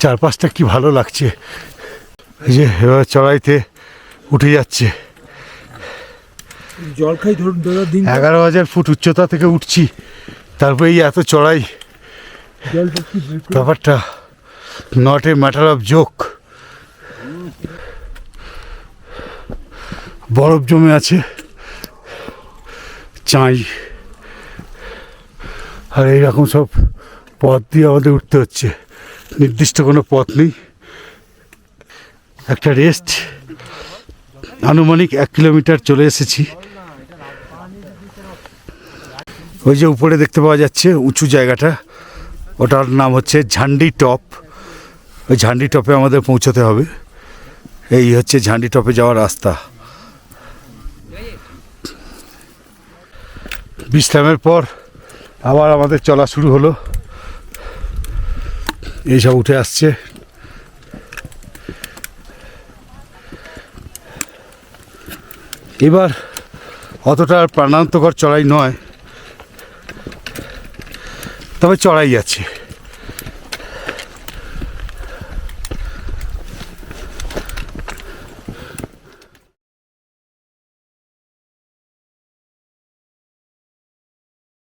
চারপাশটা কি ভালো লাগছে। এই যে এবার চড়াইতে উঠে যাচ্ছে। জল খাই ধরুন 11,000 ফুট উচ্চতা থেকে উঠছি, তারপরে এই এত চড়াই। ব্যাপারটা not a matter of joke. বরফ জমে আছে, চাই, আর এইরকম সব পথ দিয়ে আমাদের উঠতে হচ্ছে। নির্দিষ্ট কোনো পথ নেই। একটা রেস্ট, আনুমানিক 1 কিলোমিটার চলে এসেছি। ওই যে উপরে দেখতে পাওয়া যাচ্ছে উঁচু জায়গাটা, ওটার নাম হচ্ছে ঝান্ডি টপ। ওই ঝান্ডি টপে আমাদের পৌঁছতে হবে। এই হচ্ছে ঝান্ডি টপে যাওয়ার রাস্তা। বিশ্রামের পর আবার আমাদের চলা শুরু হলো। এইসব উঠে আসছে। এবার অতটা প্রাণান্তকর চড়াই নয়, তবে চড়াই আছে।